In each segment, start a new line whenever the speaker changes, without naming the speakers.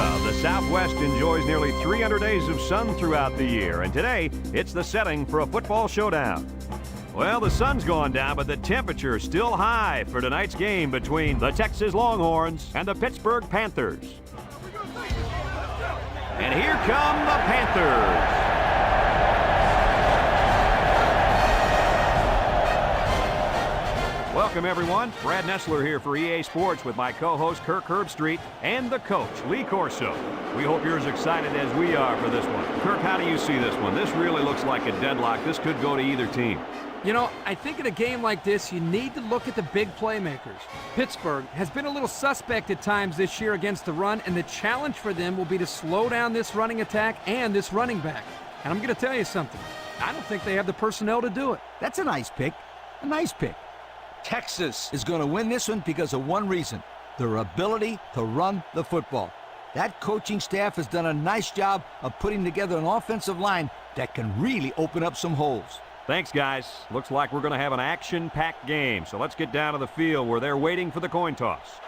Well, the Southwest enjoys nearly 300 days of sun throughout the year, and today it's the setting for a football showdown. Well, the sun's gone down, but the temperature is still high for tonight's game between the Texas Longhorns and the Pittsburgh Panthers. And here come the Panthers. Welcome, everyone. Brad Nessler here for EA Sports with my co-host Kirk Herbstreit and the coach, Lee Corso. We hope you're as excited as we are for this one. Kirk, how do you see this one? This really looks like a deadlock. This could go to either team.
You know, I think in a game like this, you need to look at the big playmakers. Pittsburgh has been a little suspect at times this year against the run, and the challenge for them will be to slow down this running attack and this running back. And I'm going to tell you something. I don't think they have the personnel to do it.
That's a nice pick. A nice pick. Texas is going to win this one because of one reason: their ability to run the football. That coaching staff has done a nice job of putting together an offensive line that can really open up some holes.
Thanks, guys. Looks like we're going to have an action-packed game, so let's get down to the field where they're waiting for the coin toss.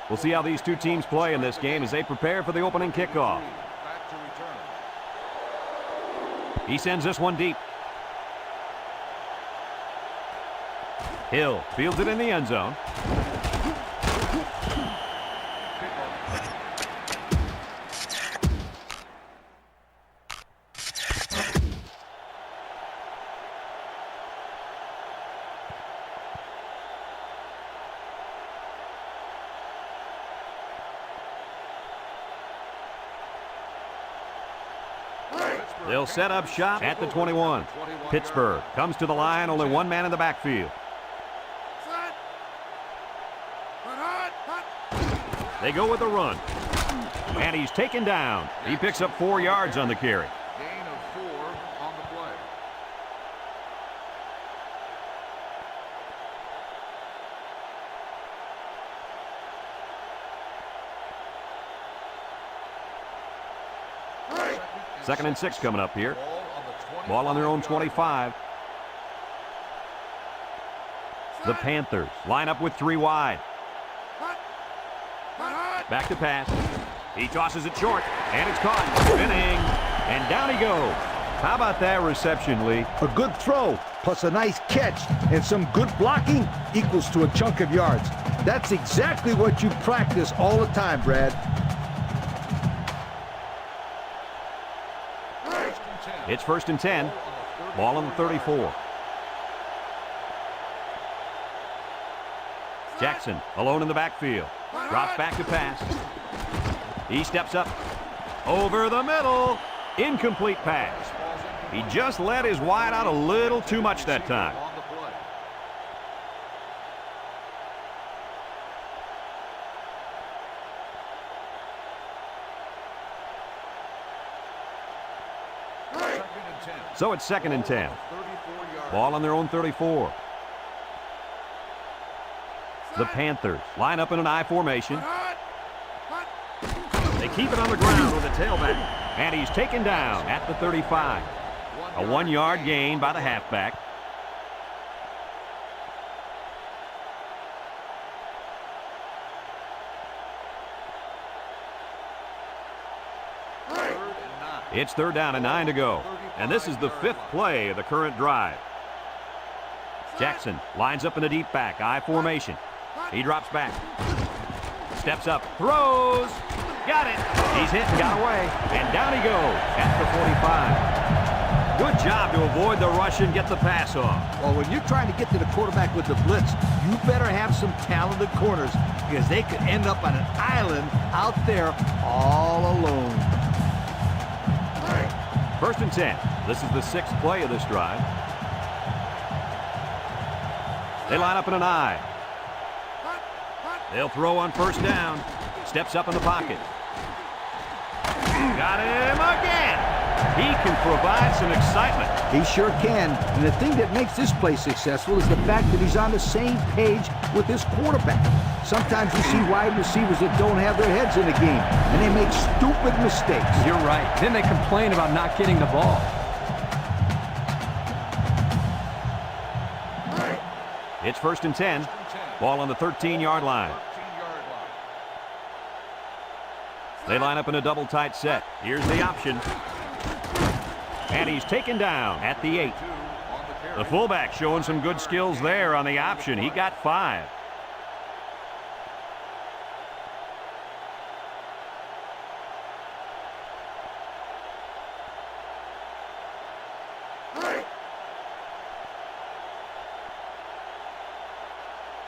We'll see how these two teams play in this game as they prepare for the opening kickoff. He sends this one deep. Hill fields it in the end zone. They'll set up shop at the 21. Pittsburgh comes to the line, only one man in the backfield. They go with a run. And he's taken down. He picks up 4 yards on the carry.
Gain of 4 on the play.
Second and 6 coming up here. Ball on their own 25. The Panthers line up with 3 wide. Back to pass. He tosses it short, and it's caught. Spinning, and down he goes. How about that reception, Lee?
A good throw, plus a nice catch, and some good blocking equals to a chunk of yards. That's exactly what you practice all the time, Brad.
It's 1st and 10. Ball on the 34. Jackson alone in the backfield. Drops back to pass. He steps up. Over the middle. Incomplete pass. He just let his wide out a little too much that time. So it's 2nd and 10. Ball on their own 34. The Panthers line up in an I formation. They keep it on the ground with a tailback. And he's taken down at the 35. A 1-yard gain by the halfback. It's 3rd down and 9 to go. And this is the 5th play of the current drive. Jackson lines up in a deep back, I formation. He drops back. Steps up, throws. Got it. He's hit and got away. And down he goes at the 45. Good job to avoid the rush and get the pass off.
Well, when you're trying to get to the quarterback with the blitz, you better have some talented corners because they could end up on an island out there all alone.
1st and 10. This is the 6th play of this drive. They line up in an I. They'll throw on 1st down. Steps up in the pocket. Got him again. He can provide some excitement.
He sure can. And the thing that makes this play successful is the fact that he's on the same page with his quarterback. Sometimes you see wide receivers that don't have their heads in the game, and they make stupid mistakes.
You're right. Then they complain about not getting the ball.
It's 1st and 10. Ball on the 13-yard line.
13-yard line.
They line up in a double tight set. Here's the option. And he's taken down at the 8. The fullback showing some good skills there on the option. He got 5.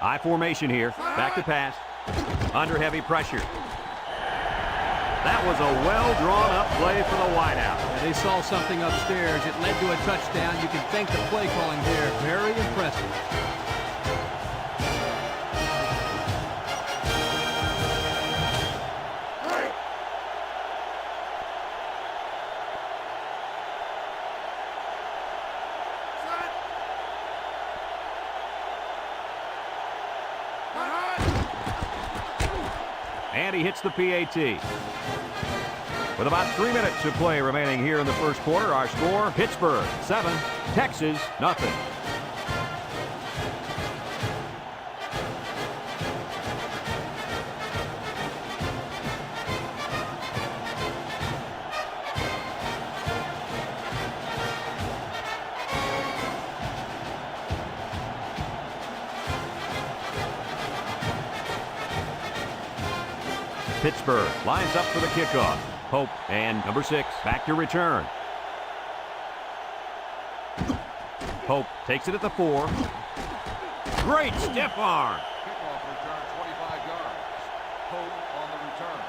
I formation here. Back to pass. Under heavy pressure. That was a well-drawn-up play for the wideout.
Yeah, they saw something upstairs. It led to a touchdown. You can thank the play calling there. Very impressive.
And he hits the PAT. With about 3 minutes of play remaining here in the first quarter, our score, Pittsburgh 7, Texas nothing. Pittsburgh lines up for the kickoff. Pope and number 6 back to return. Pope takes it at the 4. Great stiff arm.
Kickoff return 25 yards. Pope on the return.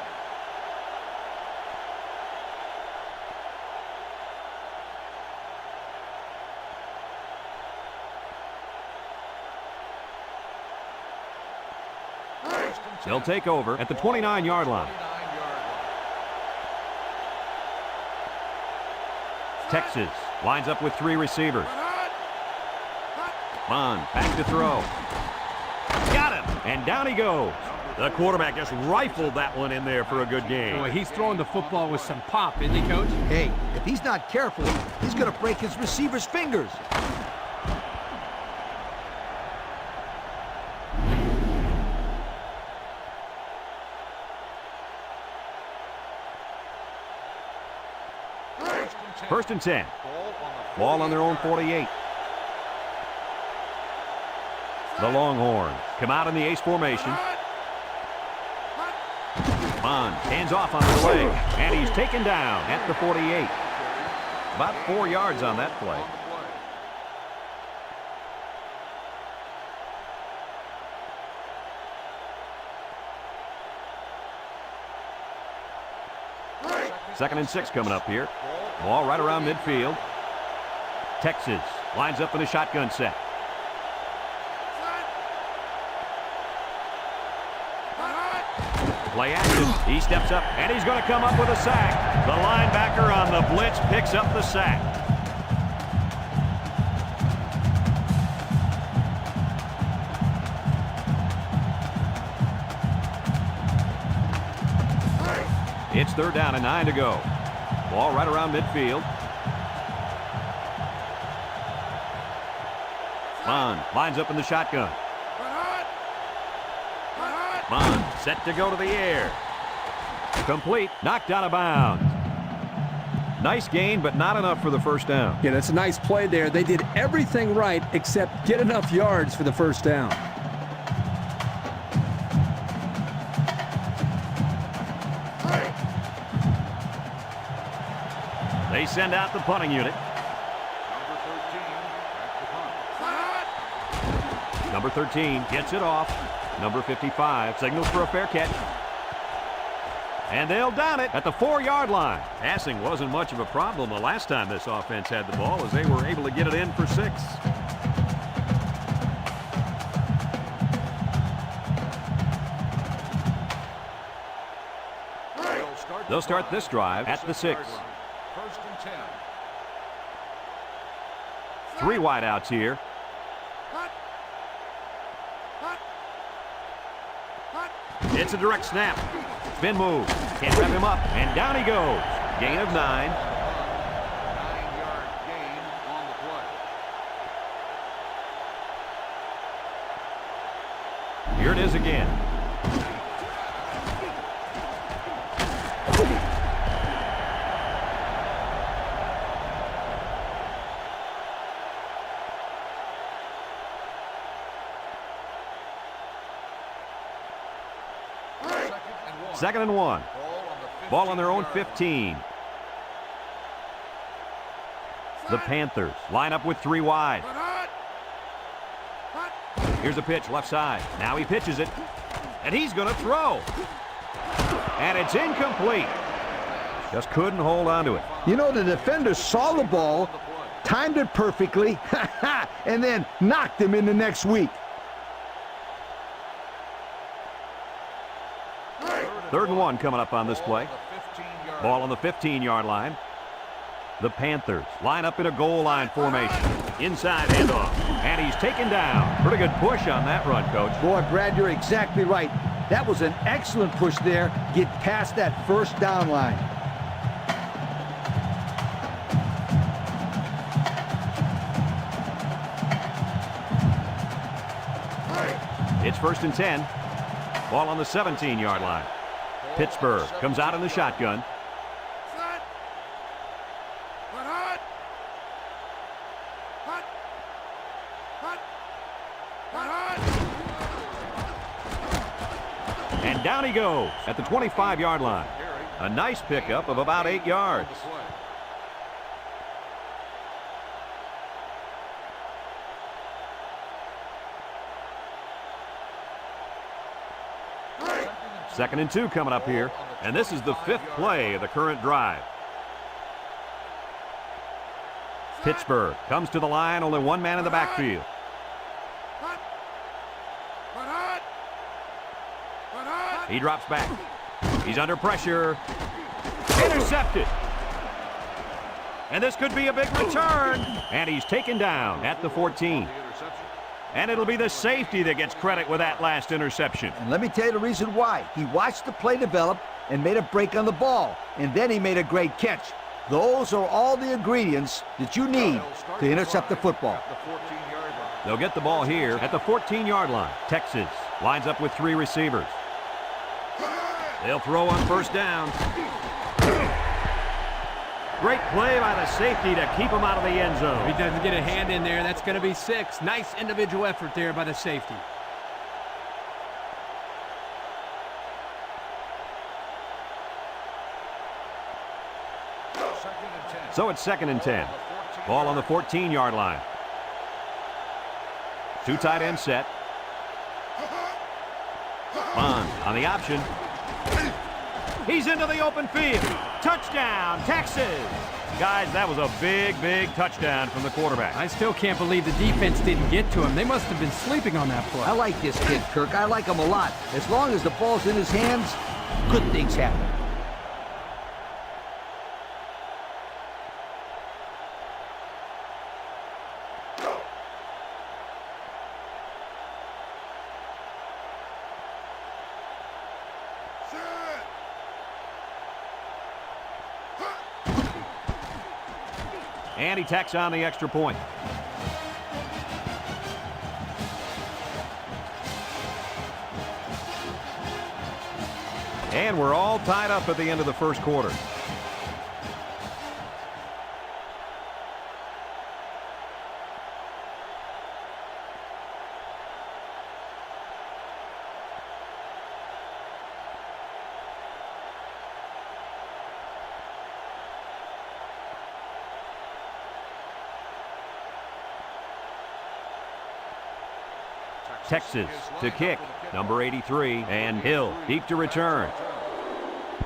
They'll take over at the 29-yard line.
29-yard line.
Texas lines up with 3 receivers. Bond back to throw. Got him, and down he goes. The quarterback just rifled that one in there for a good game.
Boy, he's throwing the football with some pop, isn't he, Coach?
Hey, if he's not careful, he's going to break his receiver's fingers.
First and 10. Ball on their own 48. The Longhorns come out in the ace formation. Bond hands off on the way, and he's taken down at the 48. About 4 yards on that play. Second and 6 coming up here. Ball right around midfield. Texas lines up in a shotgun set. Play action. He steps up, and he's going to come up with a sack. The linebacker on the blitz picks up the sack. It's 3rd down and 9 to go. Ball right around midfield. Bond lines up in the shotgun. Bond set to go to the air. Complete. Knocked out of bounds. Nice gain, but not enough for the first down.
Yeah, that's a nice play there. They did everything right except get enough yards for the first down.
They send out the punting unit. Number 13 gets it off. Number 55 signals for a fair catch. And they'll down it at the 4-yard line. Passing wasn't much of a problem the last time this offense had the ball, as they were able to get it in for 6. They'll start this drive at the 6.
First and 10.
3 wideouts here. It's a direct snap. Spin move. Can't wrap him up. And down he goes. Gain of 9.
9-yard gain on the play.
Here it is again. Second and 1. Ball on their own 15. The Panthers line up with 3 wide. Here's a pitch left side. Now he pitches it. And he's going to throw. And it's incomplete. Just couldn't hold on to it.
You know, the defender saw the ball, timed it perfectly, and then knocked him in the next week.
Third and 1 coming up on this play. Ball on the 15-yard line. The Panthers line up in a goal line formation. Inside handoff. And he's taken down. Pretty good push on that run, Coach.
Boy, Brad, you're exactly right. That was an excellent push there. Get past that first down line.
It's first and 10. Ball on the 17-yard line. Pittsburgh comes out in the shotgun. And down he goes at the 25-yard line. A nice pickup of about 8 yards. Second and 2 coming up here. And this is the 5th play of the current drive. Pittsburgh comes to the line, only one man in the backfield. He drops back. He's under pressure. Intercepted. And this could be a big return. And he's taken down at the 14. And it'll be the safety that gets credit with that last interception.
And let me tell you the reason why. He watched the play develop and made a break on the ball. And then he made a great catch. Those are all the ingredients that you need to intercept the football.
They'll get the ball here at the 14-yard line. Texas lines up with 3 receivers. They'll throw on first down. Great play by the safety to keep him out of the end zone.
If he doesn't get a hand in there, that's going to be 6. Nice individual effort there by the safety.
So it's second and 10. Ball on the 14-yard line. 2 tight ends set. Bond on the option. He's into the open field. Touchdown, Texas. Guys, that was a big, big touchdown from the quarterback.
I still can't believe the defense didn't get to him. They must have been sleeping on that play.
I like this kid, Kirk. I like him a lot. As long as the ball's in his hands, good things happen.
And he tacks on the extra point. And we're all tied up at the end of the first quarter. Texas to kick, number 83, and Hill deep to return.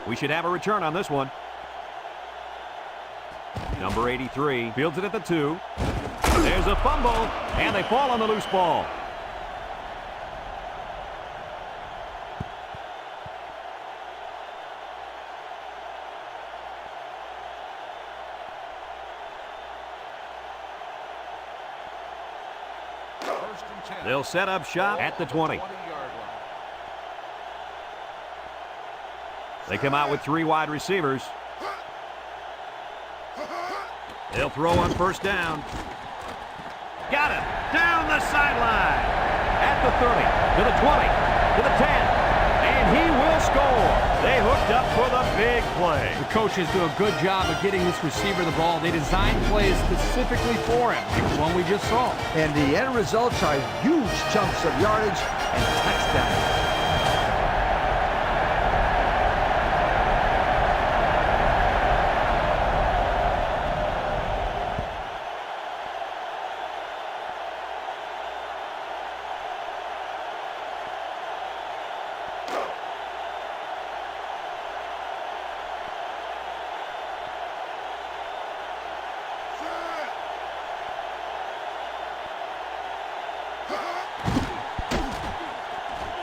We should have a return on this one. Number 83 fields it at the 2. There's a fumble, and they fall on the loose ball. They'll set up shop at the 20. They come out with 3 wide receivers. They'll throw on first down. Got it. Down the sideline. At the 30, to the 20, to the 10, and he will score. They hooked up for the big play.
The coaches do a good job of getting this receiver the ball. They designed plays specifically for him, like the one we just saw.
And the end results are huge chunks of yardage and touchdowns.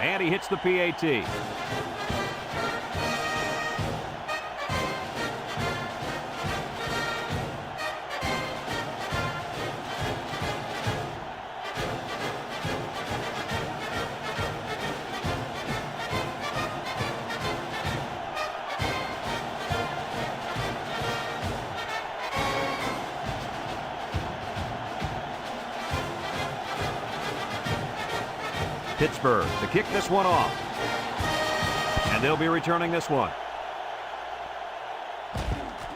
And he hits the PAT. Pittsburgh to kick this one off. And they'll be returning this one.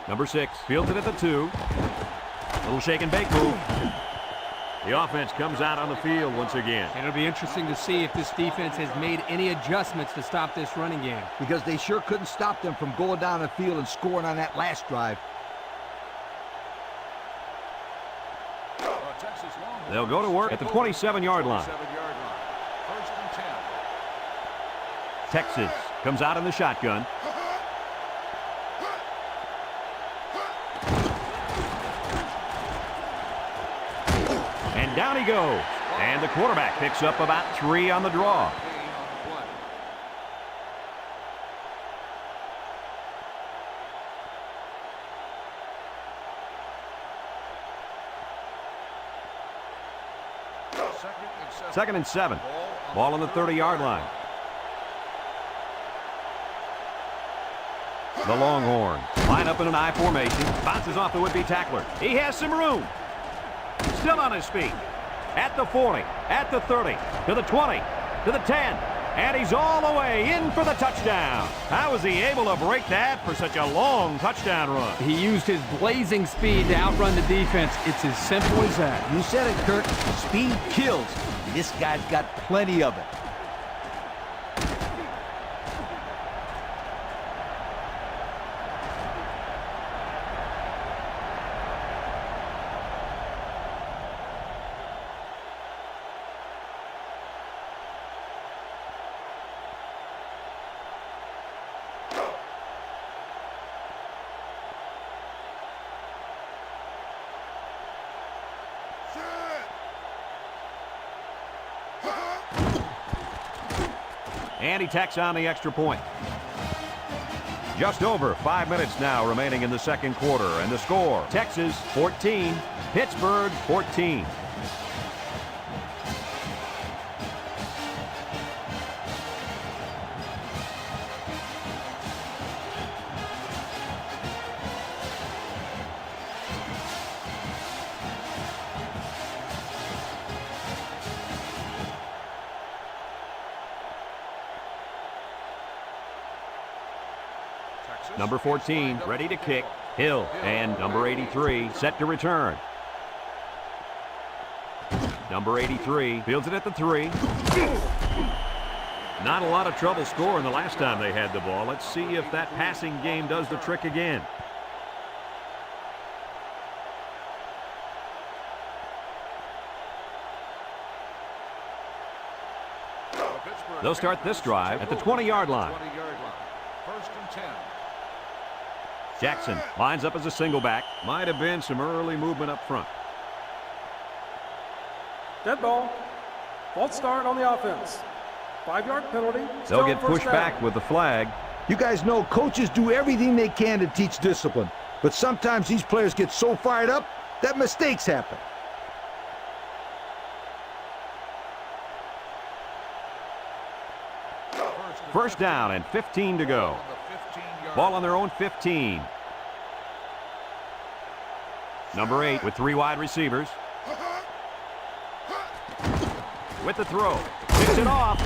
Number 6 fields it at the 2. Little shake and bake move. The offense comes out on the field once again.
And it'll be interesting to see if this defense has made any adjustments to stop this running game.
Because they sure couldn't stop them from going down the field and scoring on that last drive.
They'll go to work at the 27-yard line. Texas comes out in the shotgun. And down he goes. And the quarterback picks up about 3 on the draw. Second and 7. Ball on the 30-yard line. The Longhorns line up in an I formation. Bounces off the would-be tackler. He has some room. Still on his feet. At the 40, at the 30, to the 20, to the 10. And he's all the way in for the touchdown. How was he able to break that for such a long touchdown run?
He used his blazing speed to outrun the defense. It's as simple as that.
You said it, Kurt. Speed kills. This guy's got plenty of it.
And he tacks on the extra point. Just over 5 minutes now remaining in the second quarter. And the score, Texas 14, Pittsburgh 14. Number 14, ready to kick, Hill. And number 83, set to return. Number 83, fields it at the 3. Not a lot of trouble scoring the last time they had the ball. Let's see if that passing game does the trick again. They'll start this drive at the 20-yard line.
First and 10.
Jackson lines up as a single back. Might have been some early movement up front.
Dead ball. False start on the offense. 5-yard penalty.
They'll get pushed back with the flag.
You guys know coaches do everything they can to teach discipline. But sometimes these players get so fired up that mistakes happen.
First down and 15 to go. Ball on their own 15. Number 8 with 3 wide receivers. With the throw. Picks it off.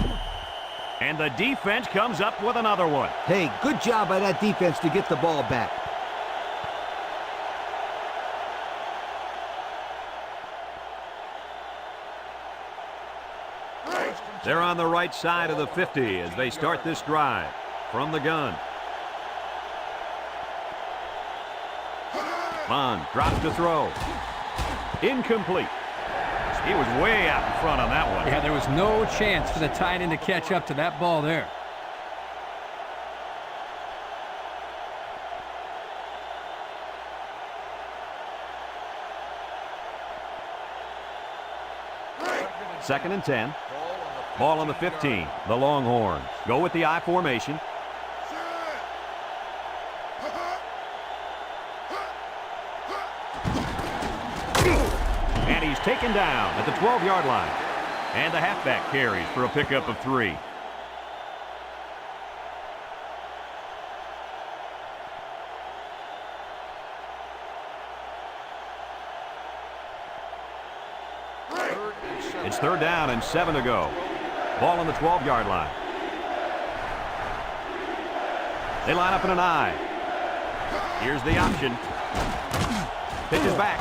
And the defense comes up with another one.
Hey, good job by that defense to get the ball back.
They're on the right side of the 50 as they start this drive from the gun. Bond drops to throw. Incomplete. He was way out in front on that one.
Yeah, there was no chance for the tight end to catch up to that ball there.
Second and 10. Ball on the 15. The Longhorns go with the I formation. And he's taken down at the 12-yard line. And the halfback carries for a pickup of 3. It's third down and 7 to go. Ball on the 12-yard line. They line up in an I. Here's the option. Pitches back.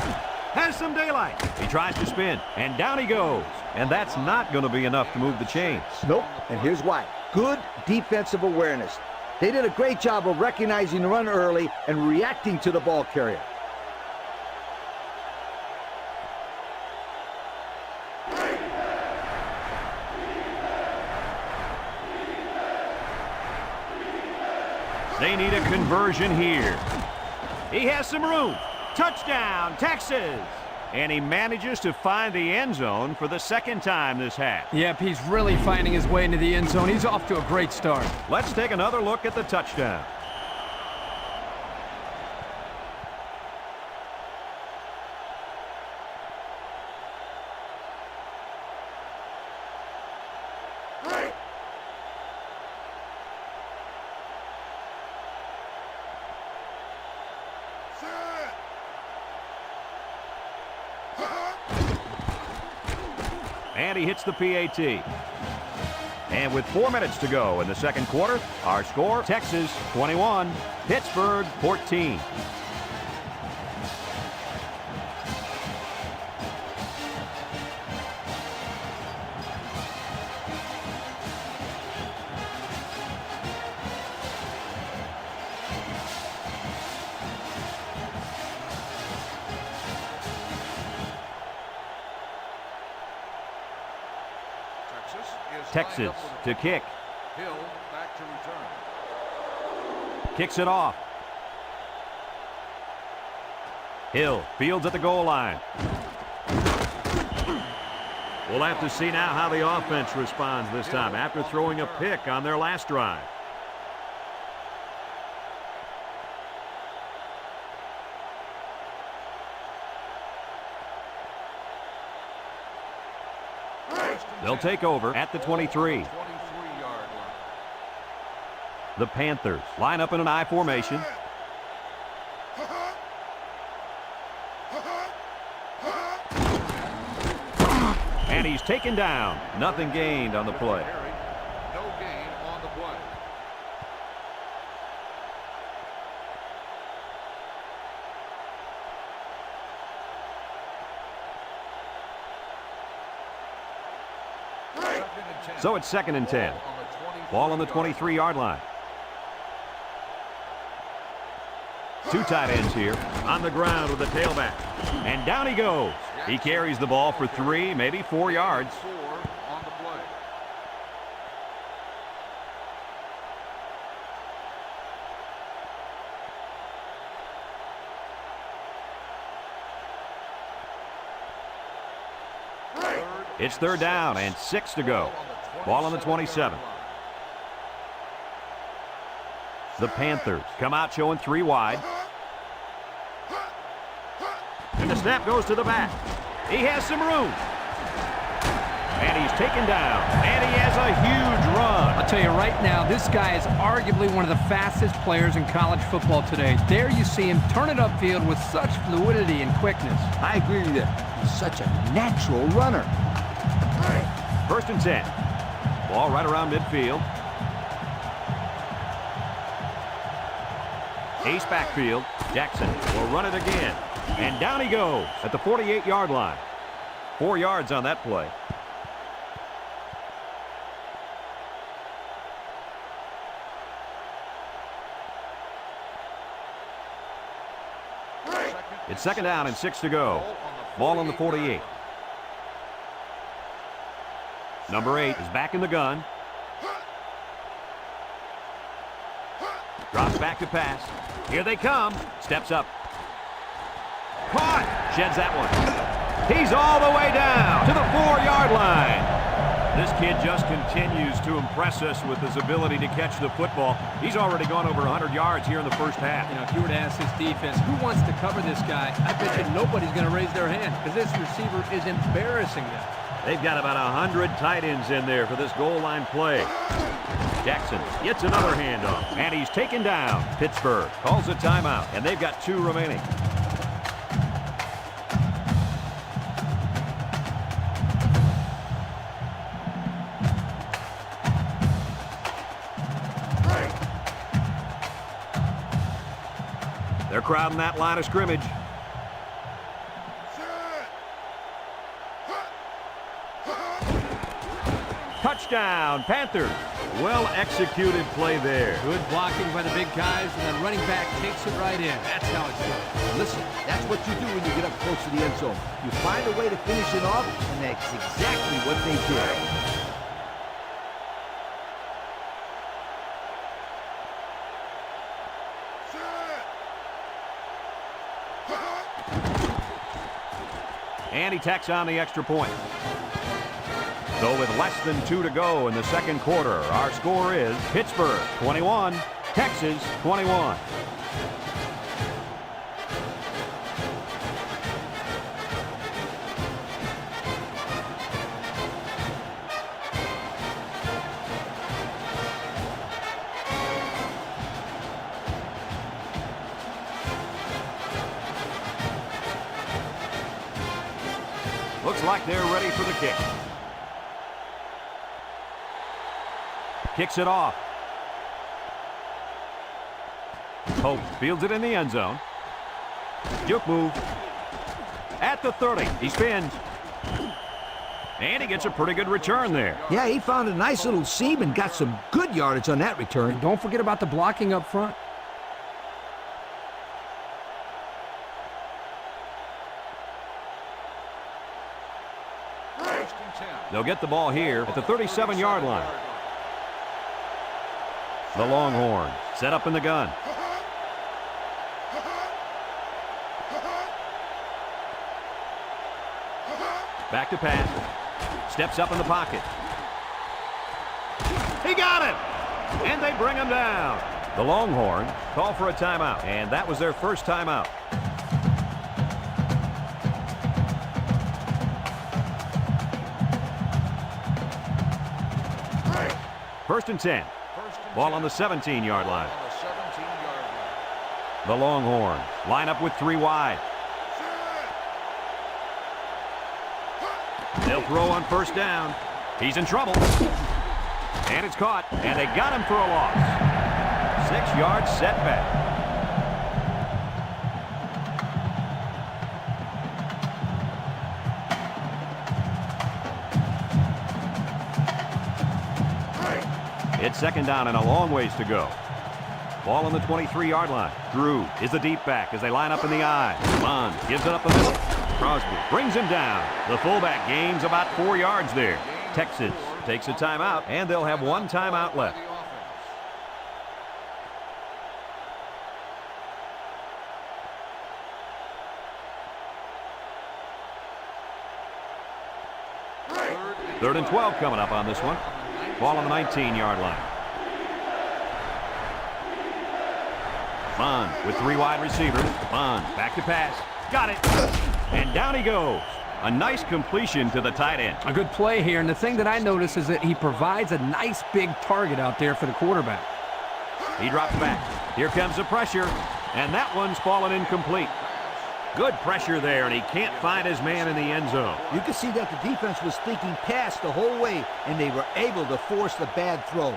Has some daylight. He tries to spin, and down he goes. And that's not going to be enough to move the chains.
Nope, and here's why. Good defensive awareness. They did a great job of recognizing the run early and reacting to the ball carrier.
They need a conversion here. He has some room. Touchdown, Texas! And he manages to find the end zone for the second time this half.
Yep, he's really finding his way into the end zone. He's off to a great start.
Let's take another look at the touchdown. And he hits the PAT. And with 4 minutes to go in the second quarter, our score, Texas 21, Pittsburgh 14. Texas to kick.
Hill back to return.
Kicks it off. Hill fields at the goal line. We'll have to see now how the offense responds this time after throwing a pick on their last drive. They'll take over at the 23. The Panthers line up in an I formation. And he's taken down. Nothing gained on the play.
No gain on the play.
So it's second and 10. Ball on the 23-yard line. Two tight ends here on the ground with the tailback. And down he goes. He carries the ball for 3, maybe 4 yards.
4 on the play.
It's third down and 6 to go. Ball on the 27. The Panthers come out showing 3 wide. And the snap goes to the back. He has some room. And he's taken down. And he has a huge run.
I'll tell you right now, this guy is arguably one of the fastest players in college football today. There you see him turn it upfield with such fluidity and quickness.
I agree with you. He's such a natural runner.
First and 10. Ball right around midfield. Ace backfield. Jackson will run it again. And down he goes at the 48-yard line. 4 yards on that play. It's 2nd down and 6 to go. Ball on the 48. Number 8 is back in the gun. Drops back to pass. Here they come. Steps up. Caught. Sheds that one. He's all the way down to the 4-yard line. This kid just continues to impress us with his ability to catch the football. He's already gone over 100 yards here in the first half.
You know, if you were to ask this defense, who wants to cover this guy, I bet you nobody's going to raise their hand because this receiver is embarrassing them.
They've got about 100 tight ends in there for this goal line play. Jackson gets another handoff, and he's taken down. Pittsburgh calls a timeout, and they've got 2 remaining. They're crowding that line of scrimmage. Touchdown, Panthers. Well-executed play there.
Good blocking by the big guys, and then running back takes it right in. That's how it's done.
Listen, that's what you do when you get up close to the end zone. You find a way to finish it off, and that's exactly what they did.
And he tacks on the extra point. So with less than 2 to go in the second quarter, our score is Pittsburgh 21, Texas 21. Looks like they're ready for the kick. Kicks it off. Hope fields it in the end zone. Juke move. At the 30. He spins. And he gets a pretty good return there.
Yeah, he found a nice little seam and got some good yardage on that return.
And don't forget about the blocking up front.
They'll get the ball here at the 37-yard line. The Longhorns set up in the gun. Back to pass. Steps up in the pocket. He got it! And they bring him down. The Longhorns call for a timeout, and that was their first timeout. First and 10. Ball on the 17-yard line. The Longhorns line up with 3 wide. They'll throw on first down. He's in trouble. And it's caught. And they got him for a loss. 6-yard setback. It's second down and a long ways to go. Ball on the 23-yard line. Drew is the deep back as they line up in the I. Bond gives it up the middle. Crosby brings him down. The fullback gains about 4 yards there. Texas takes a timeout, and they'll have 1 timeout left. Third and 12 coming up on this one. Ball on the 19-yard line. Bond with 3 wide receivers. Bond back to pass. Got it. And down he goes. A nice completion to the tight end.
A good play here, and the thing that I notice is that he provides a nice big target out there for the quarterback.
He drops back. Here comes the pressure, and that one's fallen incomplete. Good pressure there, and he can't find his man in the end zone.
You can see that the defense was thinking pass the whole way, and they were able to force the bad throw.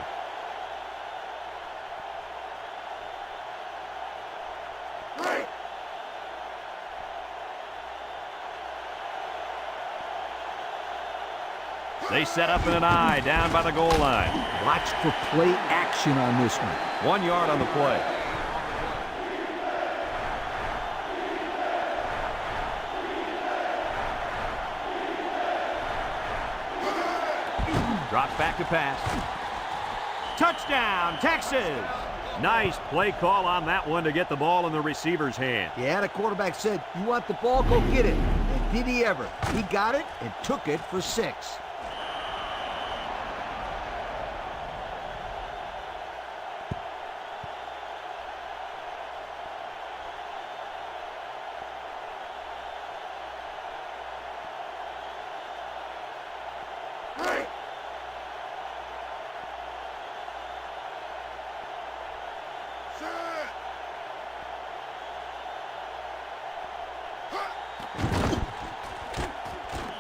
They set up in an I down by the goal line.
Watch for play action on this one.
1 yard on the play. Drops back to pass. Touchdown, Texas! Nice play call on that one to get the ball in the receiver's hand.
Yeah, the quarterback said, "You want the ball? Go get it." And did he ever? He got it and took it for 6.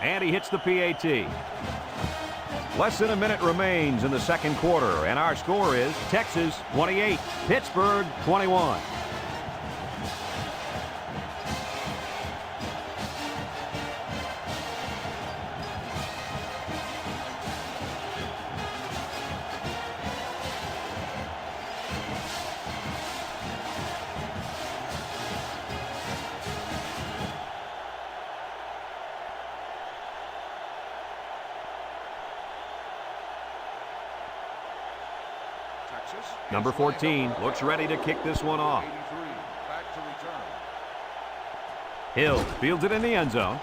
And he hits the PAT. Less than a minute remains in the second quarter, and our score is Texas 28, Pittsburgh 21. Number 14 looks ready to kick this one off.
Back to return.
Hill fields it in the end zone.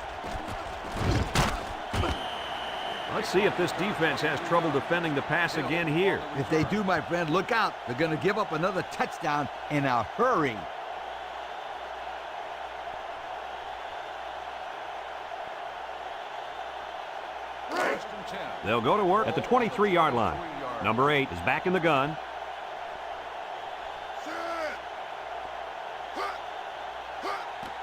Let's see if this defense has trouble defending the pass again here.
If they do, my friend, look out. They're going to give up another touchdown in a hurry.
First and 10.
They'll go to work at the 23-yard line. Number 8 is back in the gun.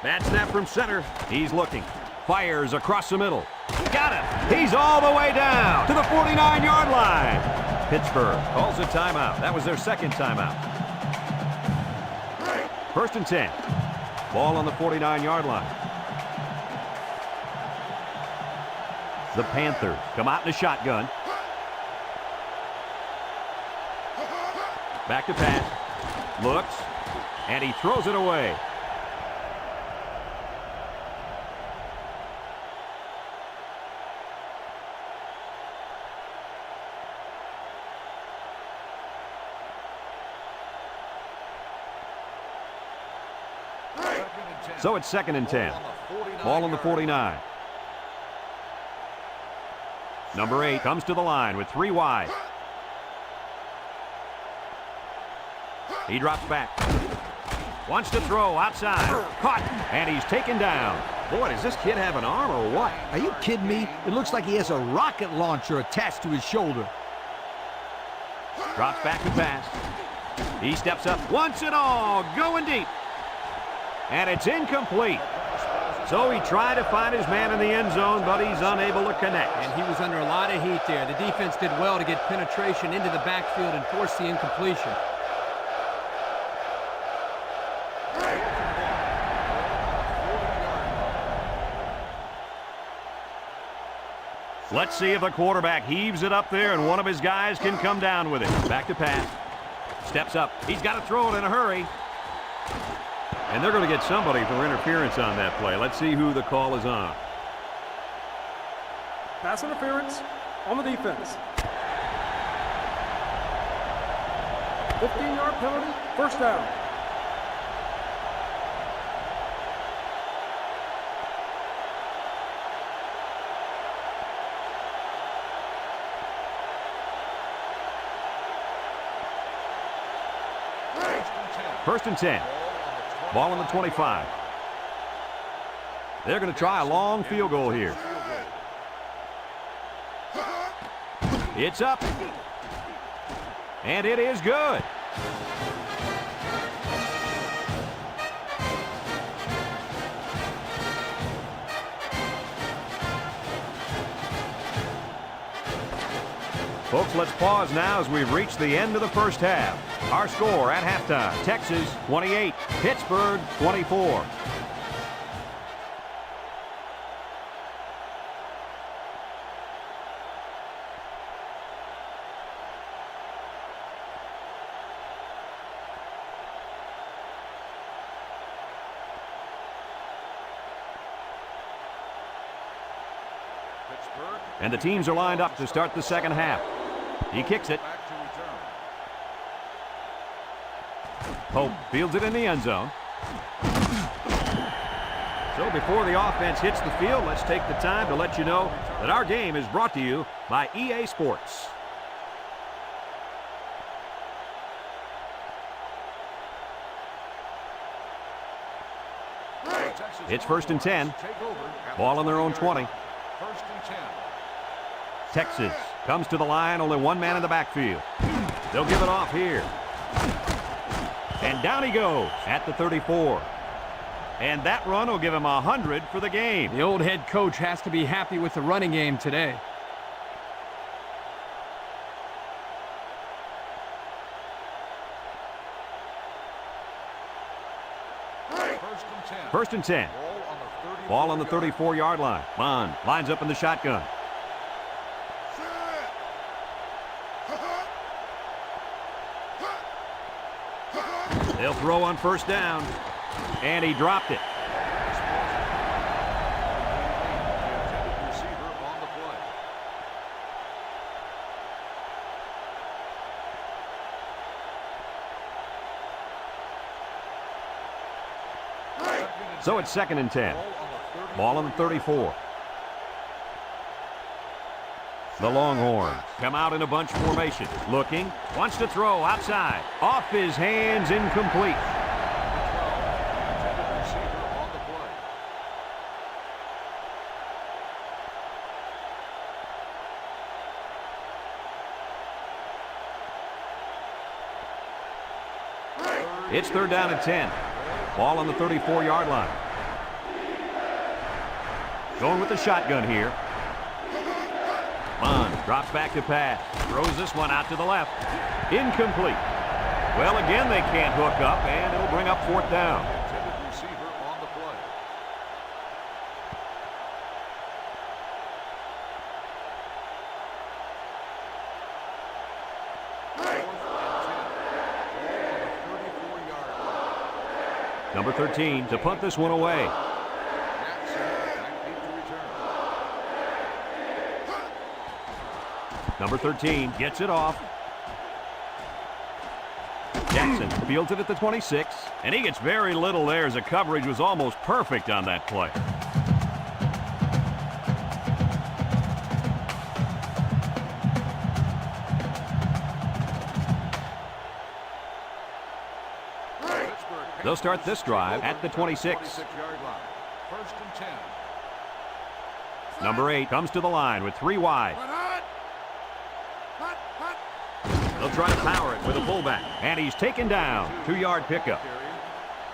Bad snap from center. He's looking. Fires across the middle. Got him. He's all the way down to the 49-yard line. Pittsburgh calls a timeout. That was their second timeout. First and 10. Ball on the 49-yard line. The Panthers come out in a shotgun. Back to pass. Looks. And he throws it away. So it's second and 10. Ball on the 49. Number 8 comes to the line with 3 wide. He drops back. Wants to throw outside. Caught. And he's taken down. Boy, does this kid have an arm or what?
Are you kidding me? It looks like he has a rocket launcher attached to his shoulder.
Drops back to pass. He steps up. Wants it all. Going deep. And it's incomplete. So he tried to find his man in the end zone, but he's unable to connect.
And he was under a lot of heat there. The defense did well to get penetration into the backfield and force the incompletion.
Let's see if the quarterback heaves it up there and one of his guys can come down with it. Back to pass. Steps up. He's got to throw it in a hurry. And they're going to get somebody for interference on that play. Let's see who the call is on.
Pass interference on the defense. 15-yard penalty, first down.
First and 10. Ball on the 25. They're going to try a long field goal here. It's up. And it is good. Folks, let's pause now as we've reached the end of the first half. Our score at halftime, Texas 28, Pittsburgh 24. And the teams are lined up to start the second half. He kicks it. Pope fields it in the end zone. So before the offense hits the field, let's take the time to let you know that our game is brought to you by EA Sports. It's 1st and 10. Ball on their own 20.
1st and 10.
Texas comes to the line, only one man in the backfield. They'll give it off here. And down he goes at the 34. And that run will give him 100 for the game.
The old head coach has to be happy with the running game today.
First and 10. Ball on the 34-yard line. Bond lines up in the shotgun. They'll throw on 1st down. And he dropped it. So it's 2nd and 10. Ball on the 34. The Longhorns come out in a bunch formation. Looking, wants to throw outside. Off his hands, incomplete. It's 3rd down and 10. Ball on the 34-yard line. Going with the shotgun here. Bond drops back to pass. Throws this one out to the left. Incomplete. Well, again, they can't hook up, and it'll bring up 4th down.
Intended receiver on the play.
Number 13 to punt this one away. Number 13 gets it off. Jackson fields it at the 26, and he gets very little there as the coverage was almost perfect on that play. They'll start this drive at the 26.
1st and 10.
Number 8 comes to the line with 3 wide. They'll try to power it with a fullback, and he's taken down. 2-yard pickup.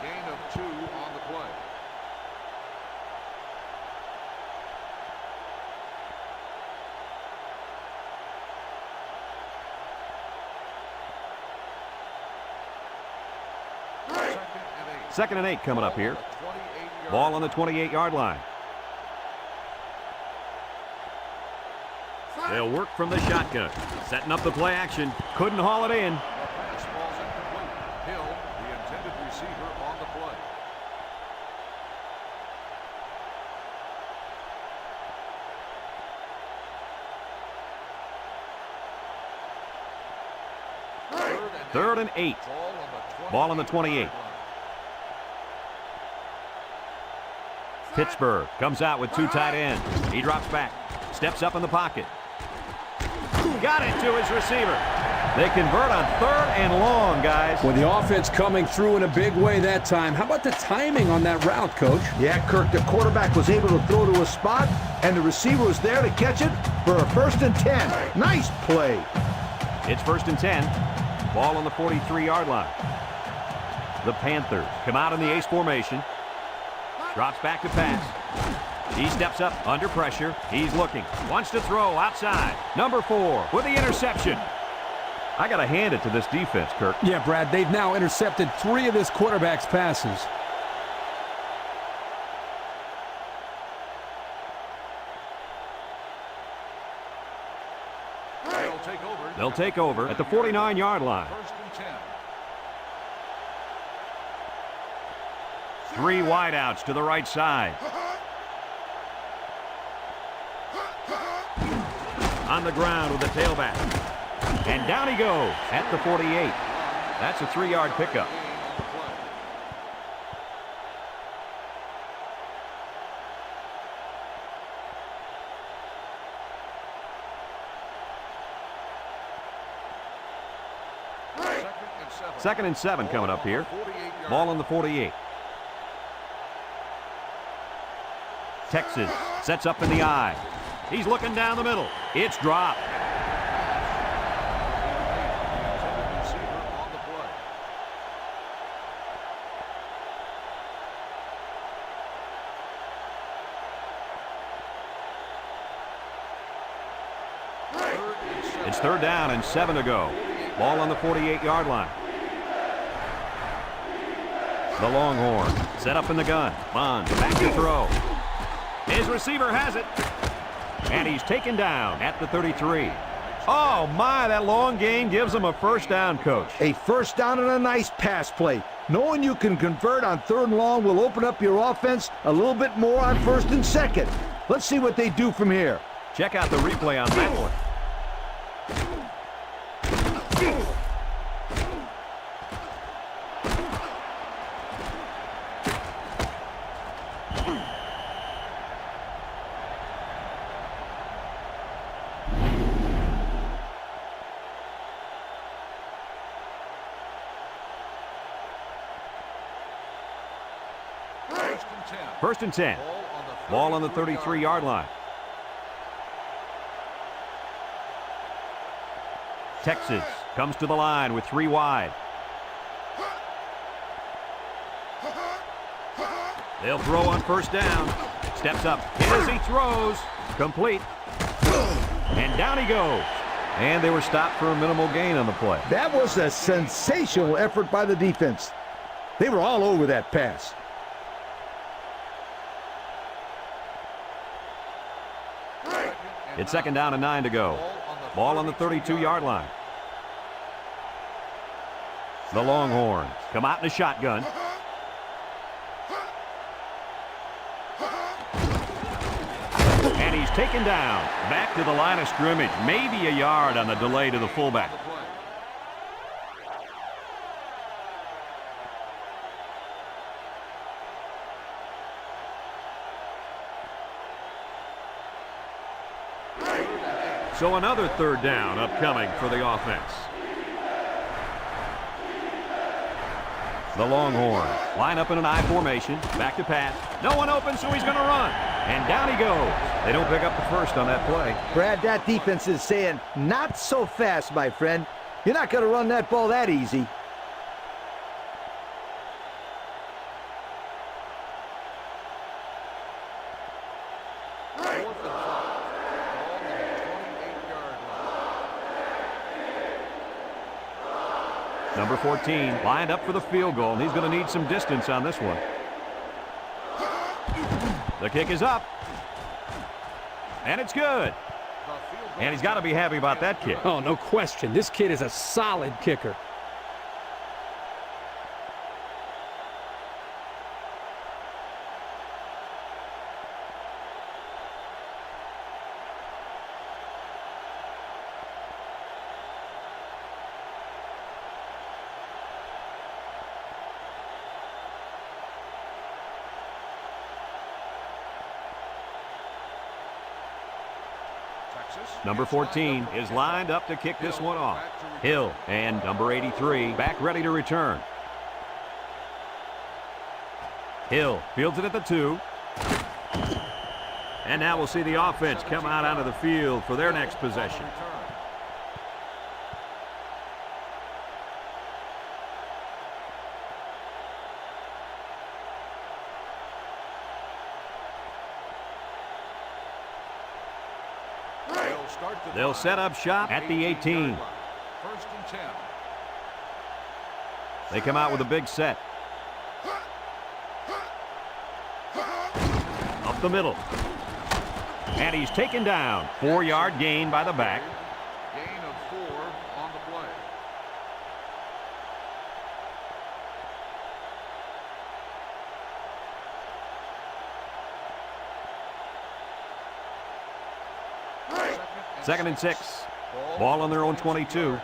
Gain of 2 on the play.
Second and 8 coming up here. Ball on the 28-yard line. They'll work from the shotgun. Setting up the play action. Couldn't haul it in.
The pass falls incomplete. Hill, the intended receiver, on the play.
Third and 8. Ball on the 28. Pittsburgh comes out with 2 tight ends. He drops back. Steps up in the pocket. Got it to his receiver. They convert on 3rd and long, guys.
Well, the offense coming through in a big way that time. How about the timing on that route, Coach?
Yeah, Kirk, the quarterback was able to throw to a spot, and the receiver was there to catch it for a 1st and 10. Nice play.
It's 1st and 10. Ball on the 43-yard line. The Panthers come out in the ace formation. Drops back to pass. He steps up under pressure. He's looking. Wants to throw outside. Number 4 with the interception. I got to hand it to this defense, Kirk.
Yeah, Brad, they've now intercepted 3 of this quarterback's passes.
They'll take over at the 49-yard line. 3 wideouts to the right side. On the ground with the tailback. And down he goes at the 48. That's a 3-yard pickup. Second and 7 coming up here. Ball on the 48. Texas sets up in the eye. He's looking down the middle. It's dropped. It's 3rd down and 7 to go. Ball on the 48-yard line. The Longhorn set up in the gun. Bond back to throw. His receiver has it. And he's taken down at the 33. Oh, my, that long gain gives him a first down, Coach.
A first down and a nice pass play. Knowing you can convert on 3rd and long will open up your offense a little bit more on 1st and 2nd. Let's see what they do from here.
Check out the replay on that one. First and 10. Ball on the 33-yard line. Texas comes to the line with 3 wide. They'll throw on first down. Steps up. As he throws. Complete. And down he goes. And they were stopped for a minimal gain on the play.
That was a sensational effort by the defense. They were all over that pass.
It's 2nd down and 9 to go. Ball on the 32-yard line. The Longhorns come out in a shotgun. And he's taken down. Back to the line of scrimmage. Maybe a yard on the delay to the fullback. So another 3rd down upcoming for the offense. The Longhorns line up in an I formation. Back to pass. No one open, so he's going to run. And down he goes. They don't pick up the first on that play.
Brad, that defense is saying, not so fast, my friend. You're not going to run that ball that easy.
Number 14 lined up for the field goal, and he's going to need some distance on this one. The kick is up. And it's good. And he's got to be happy about that kick.
Oh, no question. This kid is a solid kicker.
Number 14 is lined up to kick this one off. Hill and number 83 back ready to return. Hill fields it at the 2. And now we'll see the offense come out onto the field for their next possession. They'll set up shop at the 18.
First and 10.
They come out with a big set. Up the middle. And he's taken down. 4-yard gain by the back.
Gain of 4 on the play.
Second and 6. Ball on their own 22.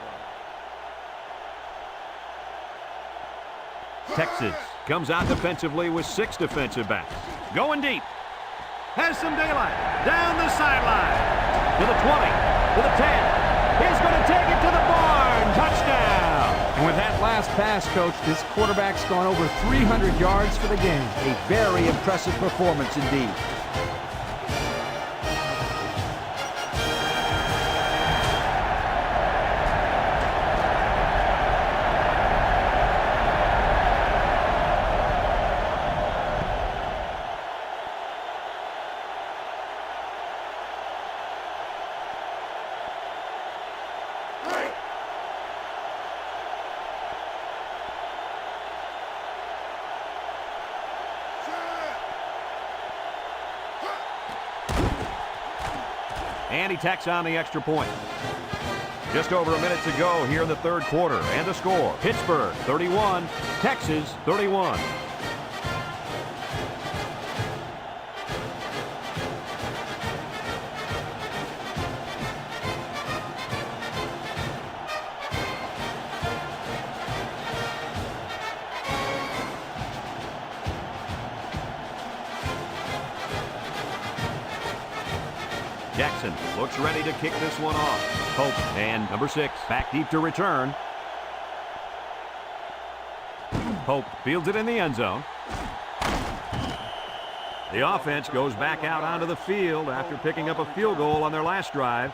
Texas comes out defensively with 6 defensive backs. Going deep. Has some daylight. Down the sideline. To the 20. To the 10. He's going to take it to the barn. Touchdown.
And with that last pass, Coach, this quarterback's gone over 300 yards for the game.
A very impressive performance indeed.
And he tacks on the extra point. Just over a minute to go here in the third quarter. And the score, Pittsburgh 31, Texas 31. Jackson looks ready to kick this one off. Pope and number 6 back deep to return. Pope fields it in the end zone. The offense goes back out onto the field after picking up a field goal on their last drive.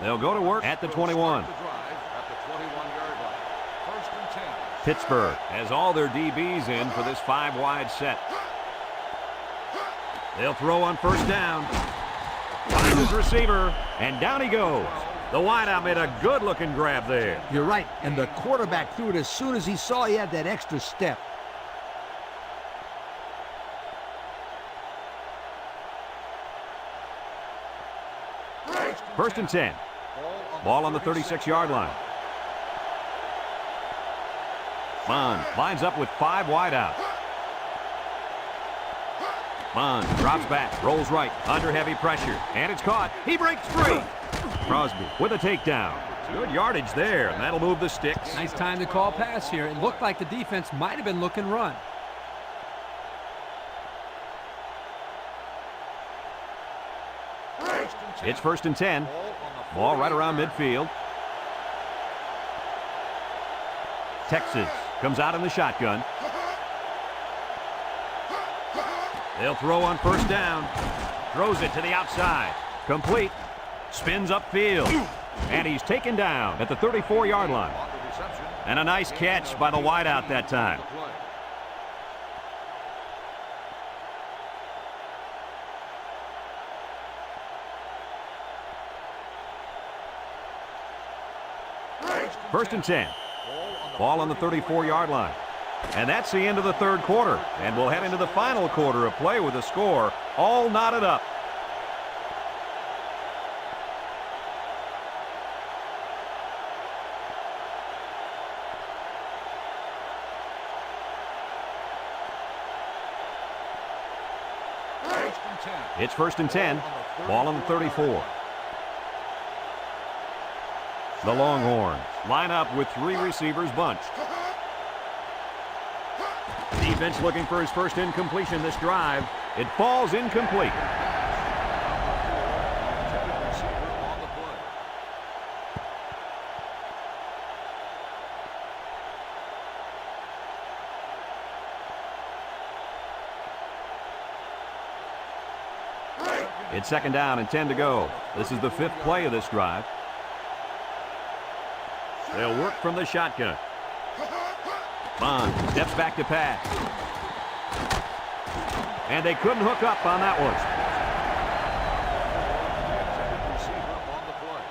They'll go to work at the 21. Pittsburgh has all their DBs in for this 5-wide set. They'll throw on first down. Finds his receiver, and down he goes. The wideout made a good-looking grab there.
You're right, and the quarterback threw it as soon as he saw he had that extra step.
First and 10. Ball on the 36-yard line. Bond lines up with 5 wide out. Bond drops back, rolls right, under heavy pressure, and it's caught. He breaks free. Crosby with a takedown. Good yardage there, and that'll move the sticks.
Nice time to call pass here. It looked like the defense might have been looking run.
It's first and 10. Ball right around midfield. Texas comes out in the shotgun. They'll throw on first down. Throws it to the outside. Complete. Spins upfield. And he's taken down at the 34-yard line. And a nice catch by the wideout that time. First and 10. Ball on the 34-yard line. And that's the end of the third quarter. And we'll head into the final quarter of play with the score all knotted up. It's first and 10. Ball on the 34. The Longhorns line up with 3 receivers bunched. Defense looking for his first incompletion this drive. It falls incomplete. It's second down and 10 to go. This is the 5th play of this drive. They'll work from the shotgun. Bond steps back to pass. And they couldn't hook up on that one.
Intended receiver on the play.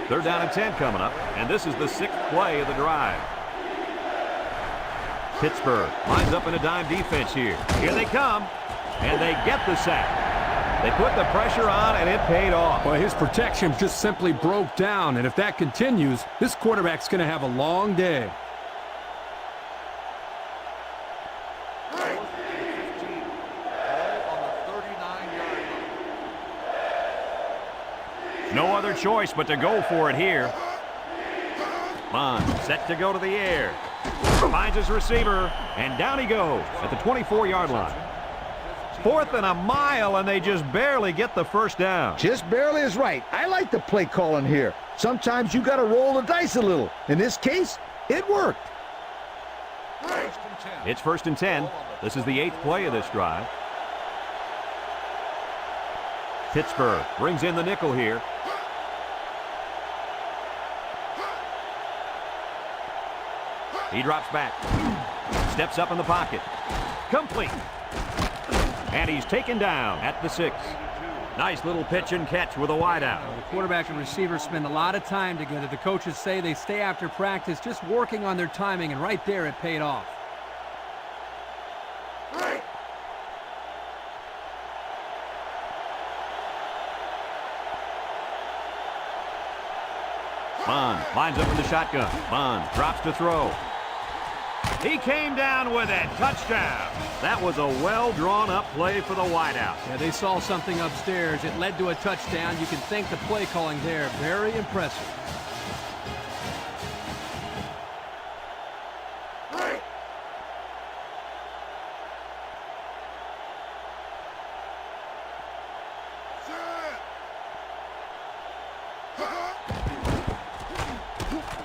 Third down and 10 coming up, and this is the 6th play of the drive. Pittsburgh lines up in a dime defense here. Here they come, and they get the sack. They put the pressure on, and it paid off.
Well, his protection just simply broke down, and if that continues, this quarterback's going to have a long day.
No other choice but to go for it here. Bond set to go to the air. Finds his receiver, and down he goes at the 24-yard line. 4th and a mile, and they just barely get the first down.
Just barely is right. I like the play calling here. Sometimes you got to roll the dice a little. In this case, it worked.
It's 1st and 10. This is the 8th play of this drive. Pittsburgh brings in the nickel here. He drops back. Steps up in the pocket. Complete. And he's taken down at the 6. Nice little pitch and catch with a wideout.
The quarterback and receiver spend a lot of time together. The coaches say they stay after practice just working on their timing, and right there it paid off.
Bond lines up in the shotgun. Bond drops to throw. He came down with it. Touchdown. That was a well-drawn-up play for the wideout.
Yeah, they saw something upstairs. It led to a touchdown. You can thank the play calling there. Very impressive.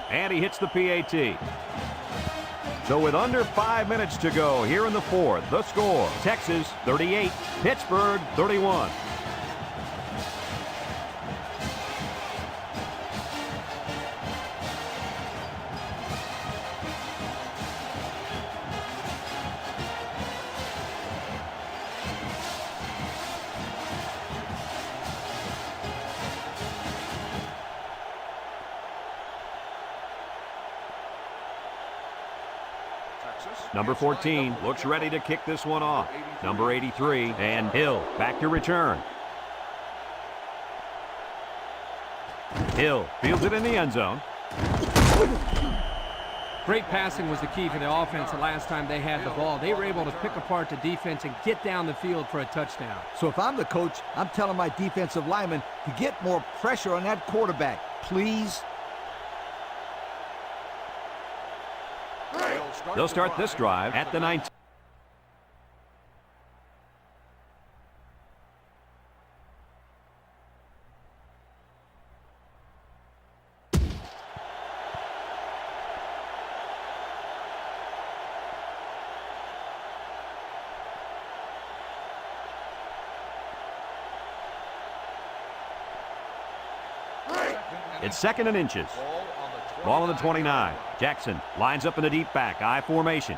And he hits the PAT. So with under 5 minutes to go here in the 4th, the score, Texas 38, Pittsburgh 31. Number 14 looks ready to kick this one off. Number 83, and Hill back to return. Hill fields it in the end zone.
Great passing was the key for the offense the last time they had the ball. They were able to pick apart the defense and get down the field for a touchdown.
So if I'm the coach, I'm telling my defensive linemen to get more pressure on that quarterback. Please.
They'll start this drive at the 19. It's 2nd and inches. Ball on the 29. Jackson lines up in the deep back. I formation.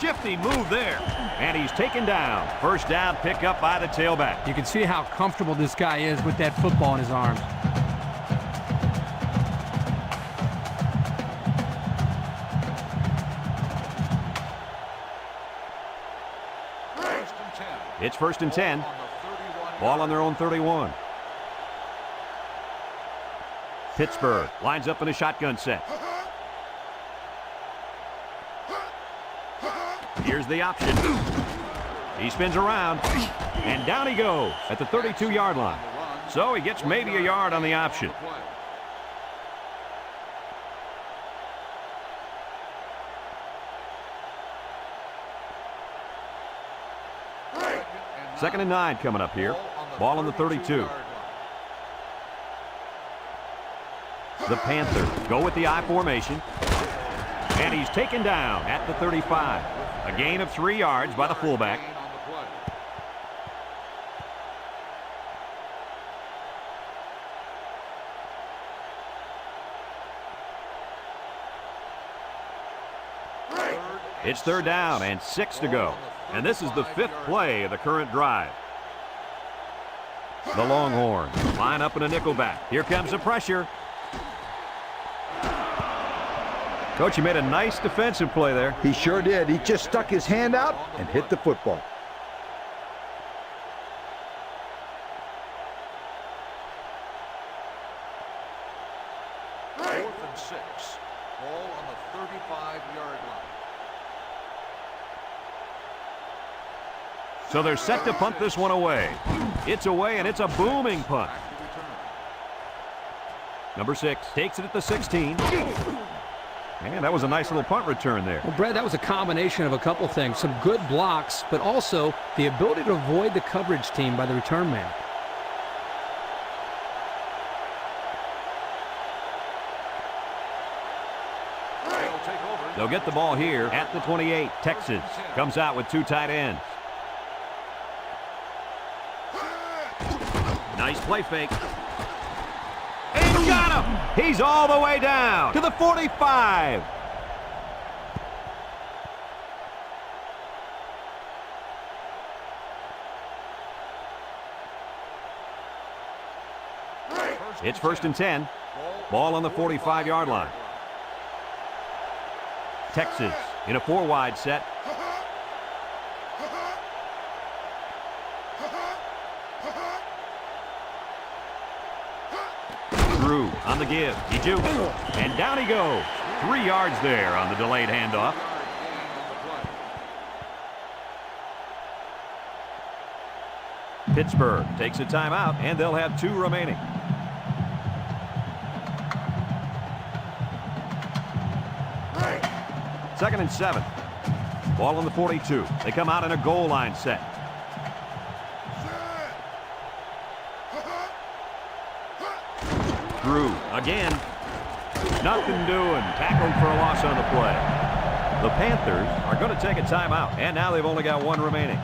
Shifty move there. And he's taken down. First down pickup by the tailback.
You can see how comfortable this guy is with that football in his arms.
It's 1st and 10. Ball on their own 31. Pittsburgh lines up in a shotgun set. Here's the option. He spins around, and down he goes at the 32-yard line. So he gets maybe a yard on the option. Second and 9 coming up here. Ball on the 32. The Panthers go with the I formation. And he's taken down at the 35. A gain of 3 yards by the fullback. It's 3rd down and 6 to go. And this is the 5th play of the current drive. The Longhorns line up in a nickelback. Here comes the pressure. Coach, he made a nice defensive play there.
He sure did. He just stuck his hand out and hit the football.
Fourth and 6. Ball on the 35-yard line.
So they're set to punt this one away. It's away, and it's a booming punt. Number 6 takes it at the 16. Man, that was a nice little punt return there.
Well, Brad, that was a combination of a couple things. Some good blocks, but also the ability to avoid the coverage team by the return man.
They'll get the ball here at the 28. Texas comes out with 2 tight ends. Nice play fake. And got him! He's all the way down to the 45. It's 1st and 10. Ball on the 45-yard line. Texas in a 4-wide set. Drew on the give. He jukes. And down he goes. 3 yards there on the delayed handoff. Pittsburgh takes a timeout, and they'll have 2 remaining. Second and 7. Ball on the 42. They come out in a goal line set. Drew again. Nothing doing. Tackled for a loss on the play. The Panthers are going to take a timeout, and now they've only got 1 remaining.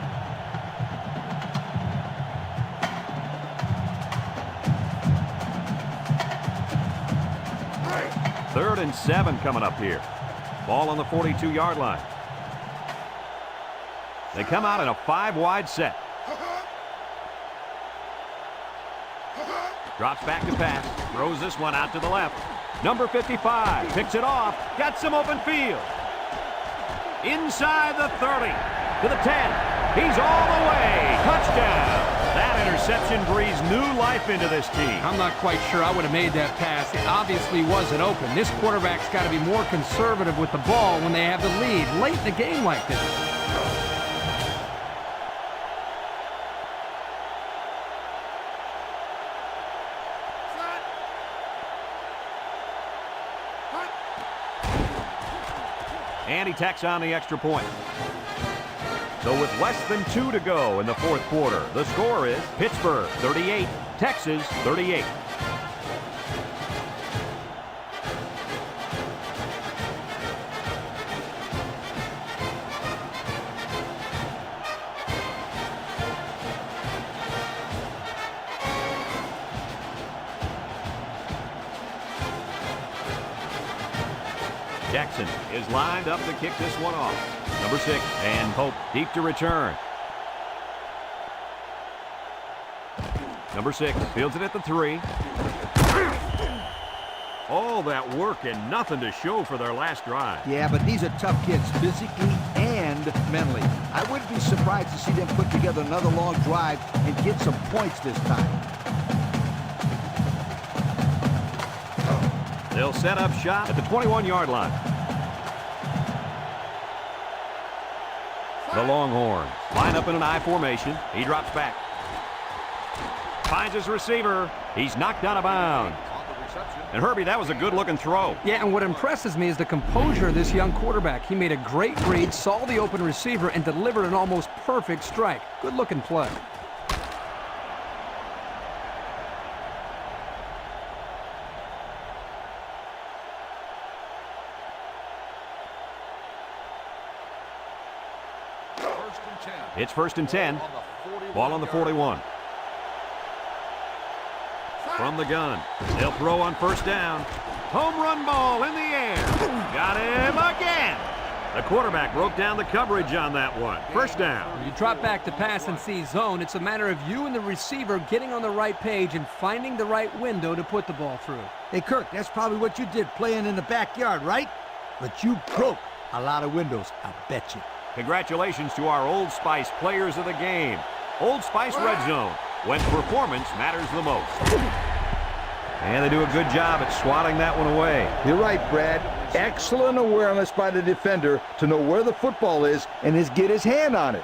Third and 7 coming up here. Ball on the 42-yard line. They come out in a 5-wide set. Drops back to pass. Throws this one out to the left. Number 55 picks it off. Got some open field. Inside the 30 to the 10. He's all the way. Touchdown. That interception breathes new life into this team.
I'm not quite sure I would have made that pass. It obviously wasn't open. This quarterback's got to be more conservative with the ball when they have the lead late in a game like this.
And he tacks on the extra point. So with less than 2 to go in the 4th quarter, the score is Pittsburgh 38, Texas 38. Jackson is lined up to kick this one off. Number 6, and Pope deep to return. Number 6 fields it at the 3. All that work and nothing to show for their last drive.
Yeah, but these are tough kids physically and mentally. I wouldn't be surprised to see them put together another long drive and get some points this time.
They'll set up shop at the 21-yard line. The Longhorns line up in an I formation. He drops back. Finds his receiver. He's knocked out of bounds. And Herbie, that was a good-looking throw.
Yeah, and what impresses me is the composure of this young quarterback. He made a great read, saw the open receiver, and delivered an almost perfect strike. Good-looking play.
First and 10.
It's first and 10. Ball on the 41. From the gun. They'll throw on first down. Home run ball in the air. Got him again. The quarterback broke down the coverage on that one. First down.
When you drop back to pass and see zone, it's a matter of you and the receiver getting on the right page and finding the right window to put the ball through.
Hey, Kirk, that's probably what you did playing in the backyard, right? But you broke a lot of windows, I bet you.
Congratulations to our Old Spice players of the game. Old Spice Red Zone, when performance matters the most. And they do a good job at swatting that one away.
You're right, Brad. Excellent awareness by the defender to know where the football is and get his hand on it.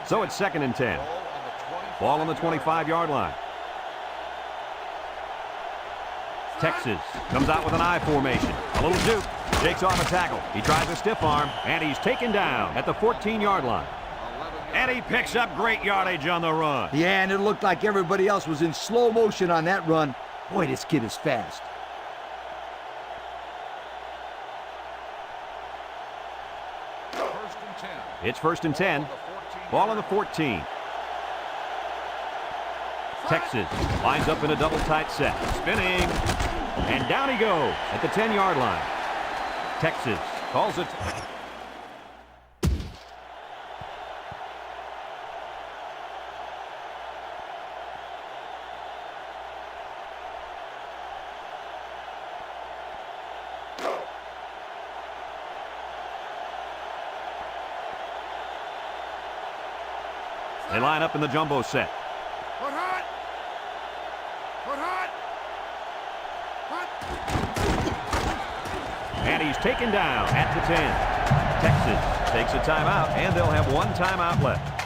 So it's second and 10. Ball on the 25-yard line. Texas comes out with an I formation. A little juke. Shakes off a tackle. He tries a stiff arm, and he's taken down at the 14-yard line. And he picks up great yardage on the run.
Yeah, and it looked like everybody else was in slow motion on that run. Boy, this kid is fast.
First and 10.
It's first and 10. Ball on the 14. Texas lines up in a double tight set. Spinning. And down he goes at the 10-yard line. Texas calls it. They line up in the jumbo set.
Put hot. Put hot.
And he's taken down at the 10. Texas takes a timeout, and they'll have one timeout left.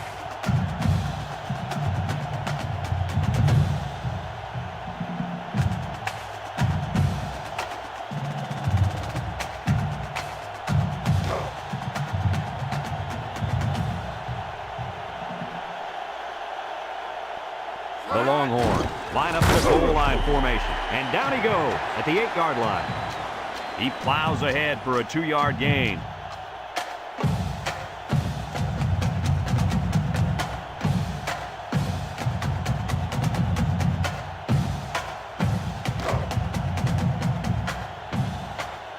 The Longhorns line up in the goal line formation, and down he goes at the 8-yard line. He plows ahead for a 2-yard gain.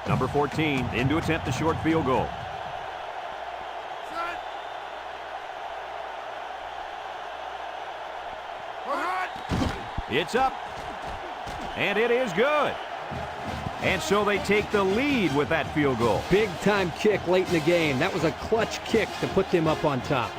Number 14 in to attempt the short field goal. It's up, and it is good. And so they take the lead with that field goal.
Big-time kick late in the game. That was a clutch kick to put them up on top.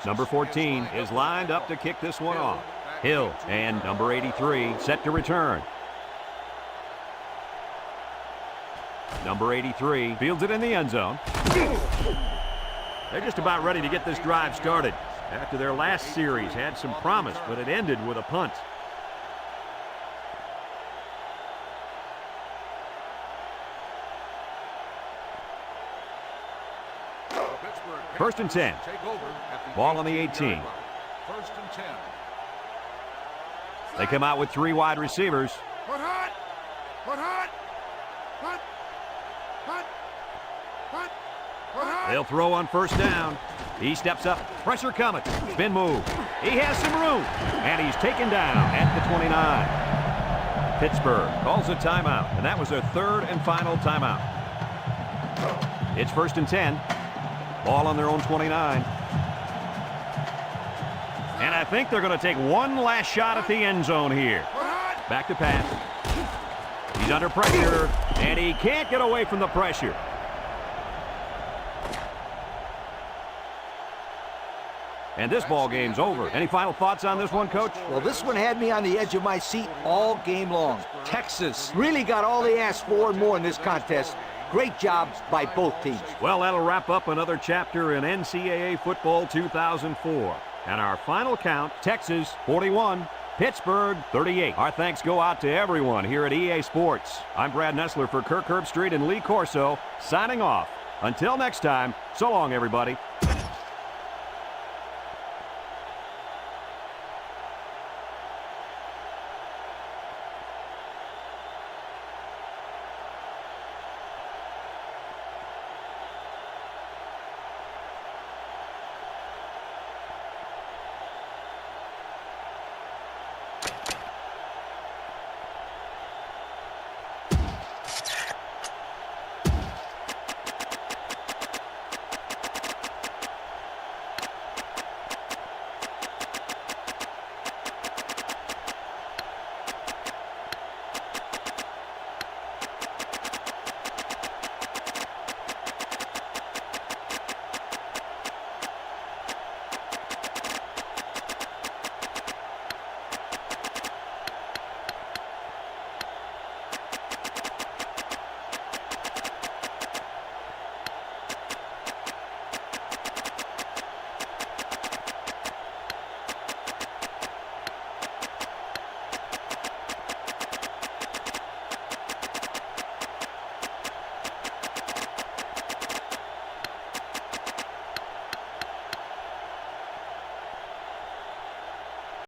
Number 14 is lined up to kick this one off. Hill and number 83 set to return. Number 83 fields it in the end zone. They're just about ready to get this drive started. After their last series had some promise, but it ended with a punt. First and 10. Ball on the 18.
First and 10.
They come out with 3 wide receivers.
Put hot. Put hot. Put. Put. Put. Put hot.
They'll throw on first down. He steps up. Pressure coming. Spin move. He has some room. And he's taken down at the 29. Pittsburgh calls a timeout. And that was their 3rd and final timeout. It's first and 10. Ball on their own 29. And I think they're going to take one last shot at the end zone here. Back to pass. He's under pressure, and he can't get away from the pressure. And this ball game's over. Any final thoughts on this one, Coach?
Well, this one had me on the edge of my seat all game long. Texas really got all they asked for and more in this contest. Great job by both teams.
Well, that'll wrap up another chapter in NCAA football 2004. And our final count, Texas 41, Pittsburgh 38. Our thanks go out to everyone here at EA Sports. I'm Brad Nessler for Kirk Herbstreit and Lee Corso, signing off. Until next time, so long, everybody.